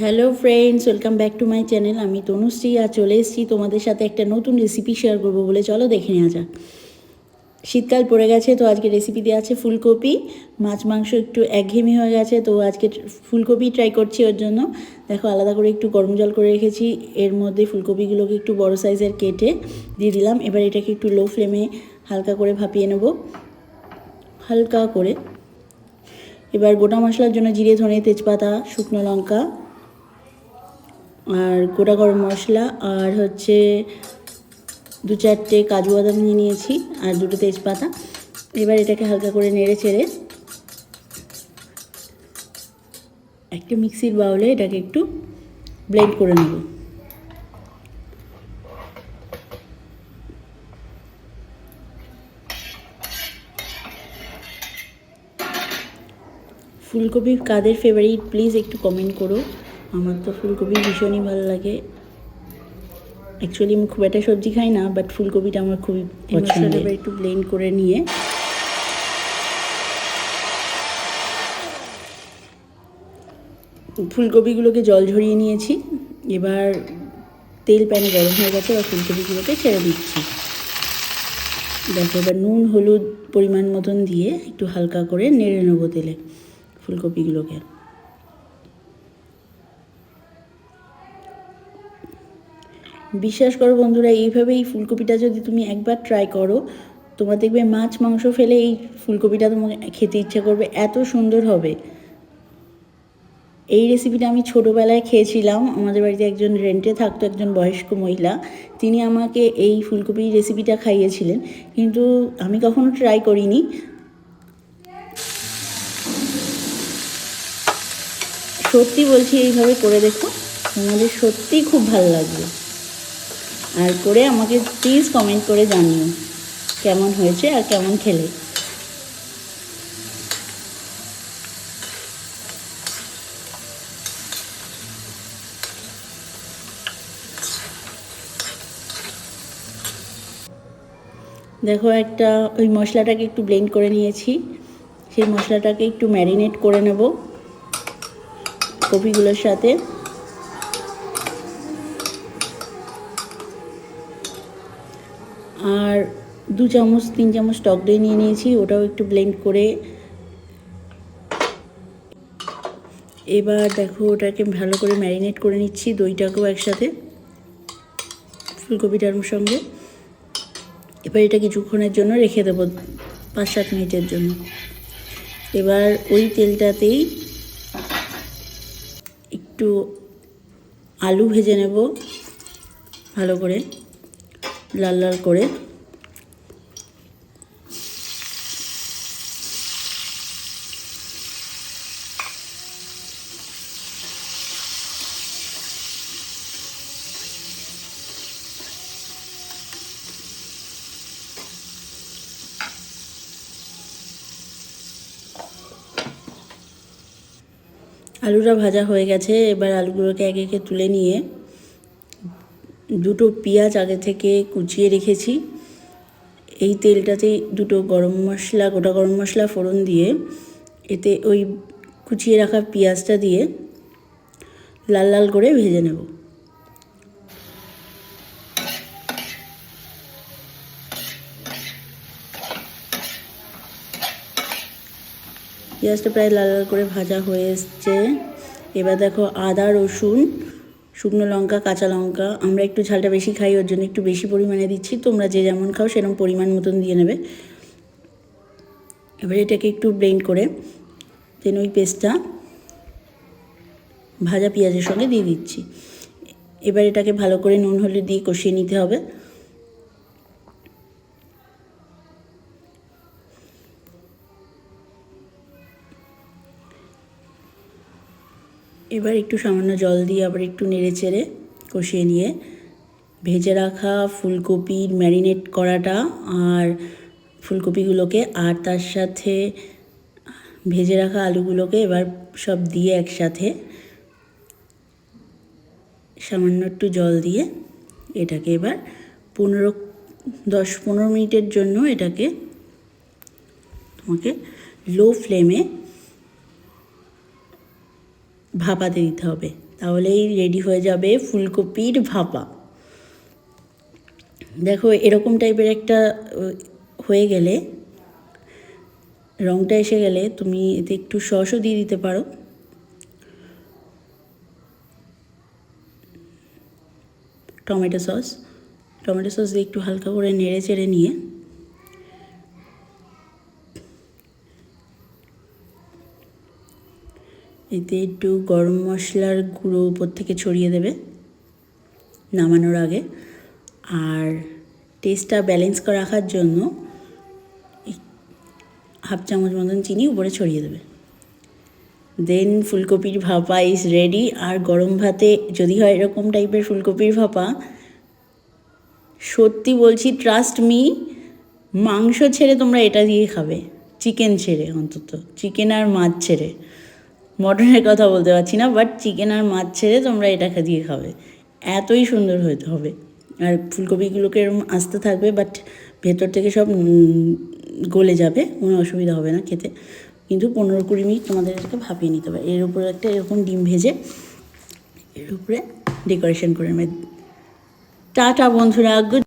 Hello friends, welcome back to my channel. আমি তনুশ্রী আর চলে এসেছি তোমাদের সাথে একটা নতুন রেসিপি শেয়ার করবো বলে। চলো দেখে নেওয়া যাক। শীতকাল পড়ে গেছে, তো আজকে রেসিপিতে আছে ফুলকপি। মাছ মাংস একটু একঘেয়েমি হয়ে গেছে, তো আজকে ফুলকপি ট্রাই করছি। ওর জন্য দেখো আলাদা করে একটু গরম জল করে রেখেছি। এর মধ্যে ফুলকপিগুলোকে একটু বড় সাইজের কেটে দিয়ে দিলাম। এবার এটাকে একটু লো ফ্লেমে হালকা করে ভাপিয়ে নেব, হালকা করে। এবার গোটা মশলার জন্য জিরে, ধনে, তেজপাতা, শুকনো লঙ্কা আর গোটা গরম মশলা আর হচ্ছে 2-4টে কাজু বাদাম নিয়ে নিয়েছি আর 2টো তেজপাতা। এবার এটাকে হালকা করে নেড়ে চেড়ে একটা মিক্সির বাউলে এটাকে একটু ব্লেন্ড করে নেব। ফুলকপি কাদের ফেভারিট প্লিজ একটু কমেন্ট করো। আমার তো ফুলকপি ভীষণই ভালো লাগে। অ্যাকচুয়ালি আমি খুব একটা সবজি খাই না, বাট ফুলকপিটা আমার খুবই পছন্দ। এবার একটু ব্লেন্ড করে নিয়ে ফুলকপিগুলোকে জল ঝরিয়ে নিয়েছি। এবার তেল প্যানে গরম হয়ে গেছে, এবার ফুলকপিগুলোকে ছেড়ে দিচ্ছি। দেখো এবার নুন হলুদ পরিমাণ মতন দিয়ে একটু হালকা করে নেড়ে নেবো তেলে ফুলকপিগুলোকে। বিশ্বাস করো বন্ধুরা, এইভাবে এই ফুলকপিটা যদি তুমি একবার ট্রাই করো, তোমার দেখবে মাছ মাংস ফেলে এই ফুলকপিটা তোমাকে খেতে ইচ্ছে করবে, এত সুন্দর হবে। এই রেসিপিটা আমি ছোটোবেলায় খেয়েছিলাম। আমাদের বাড়িতে একজন রেন্টে থাকতো, একজন বয়স্ক মহিলা, তিনি আমাকে এই ফুলকপির রেসিপিটা খাইয়েছিলেন, কিন্তু আমি কখনো ট্রাই করিনি। সত্যি বলছি, এইভাবে করে দেখো, তোমাদের সত্যিই খুব ভালো লাগবে। আর করে আমাকে প্লিজ কমেন্ট করে জানিও কেমন হয়েছে আর কেমন খেলে। দেখো একটা ওই মশলাটাকে একটু ব্লেন্ড করে নিয়েছি, সেই মশলাটাকে একটু ম্যারিনেট করে নেব কপিগুলোর সাথে। আর 2-3 চামচ টক দই নিয়ে নিয়েছি, ওটাও একটু ব্লেন্ড করে। এবার দেখো ওটাকে ভালো করে ম্যারিনেট করে নিচ্ছি, দইটাকেও একসাথে ফুলকপিটার সঙ্গে। এবার এটা কিছুক্ষণের জন্য রেখে দেবো, 5-7 মিনিটের জন্য। এবার ওই তেলটাতেই একটু আলু ভেজে নেব ভালো করে, লাল লাল করে। আলুটা ভাজা হয়ে গেছে, এবার আলুগুলোকে একে একে তুলে নিয়ে 2টো পেঁয়াজ আগে থেকে কুচিয়ে রেখেছি। এই তেলটাতে 2টো গরম মশলা, গোটা গরম মশলা ফোড়ন দিয়ে এতে ওই কুচিয়ে রাখা পেঁয়াজটা দিয়ে লাল লাল করে ভেজে নেব। পেঁয়াজটা প্রায় লাল লাল করে ভাজা হয়ে এসছে। এবার দেখো আদা, রসুন, শুকনো লঙ্কা, কাঁচা লঙ্কা, আমরা একটু ঝালটা বেশি খাই, ওর জন্য একটু বেশি পরিমাণে দিচ্ছি। তোমরা যে যেমন খাও সেরকম পরিমাণ মতন দিয়ে নেবে। এবার এটাকে একটু ব্লেন্ড করে দেন ওই পেস্টটা ভাজা পেঁয়াজের সঙ্গে দিয়ে দিচ্ছি। এবার এটাকে ভালো করে নুন হলুদ দিয়ে কষিয়ে নিতে হবে। এবার একটু সামান্য জল দিয়ে আবার একটু নেড়ে চেড়ে কষিয়ে নিয়ে ভেজে রাখা ফুলকপির ম্যারিনেট করাটা আর ফুলকপিগুলোকে আর তার সাথে ভেজে রাখা আলুগুলোকে এবার সব দিয়ে একসাথে সামান্য একটু জল দিয়ে এটাকে এবার 10-15 মিনিটের জন্য এটাকে তোমাকে লো ফ্লেমে ভাপাতে দিতে হবে। তাহলেই রেডি হয়ে যাবে ফুলকপির ভাপা। দেখো এরকম টাইপের একটা হয়ে গেলে, রঙটা এসে গেলে তুমি এতে একটু সসও দিয়ে দিতে পারো। টমেটো সস দিয়ে একটু হালকা করে নেড়ে চেড়ে নিয়ে এতে একটু গরম মশলার গুঁড়ো উপর থেকে ছড়িয়ে দেবে নামানোর আগে। আর টেস্টটা ব্যালেন্স করে রাখার জন্য হাফ চামচ মতন চিনি উপরে ছড়িয়ে দেবে। দেন ফুলকপির ভাপা ইজ রেডি। আর গরম ভাতে যদি হয় এরকম টাইপের ফুলকপির ভাপা, সত্যি বলছি, ট্রাস্ট মি, মাংস ছেড়ে তোমরা এটা দিয়ে খাবে, চিকেন ছেড়ে, অন্তত চিকেন আর মাছ ছেড়ে, মটনের কথা বলতে পারছি না, বাট চিকেন আর মাছ ছেড়ে তোমরা এটাকে দিয়ে খাবে, এতই সুন্দর হতে হবে। আর ফুলকপিগুলোকে এরকম আস্তে থাকবে, বাট ভেতর থেকে সব গলে যাবে, কোনো অসুবিধা হবে না খেতে। কিন্তু 15-20 মিনিট তোমাদের এটাকে ভাপিয়ে নিতে হবে। এর উপরে একটা এরকম ডিম ভেজে এর উপরে ডেকোরেশন করে নেবে। টাটা বন্ধুরা, গুড।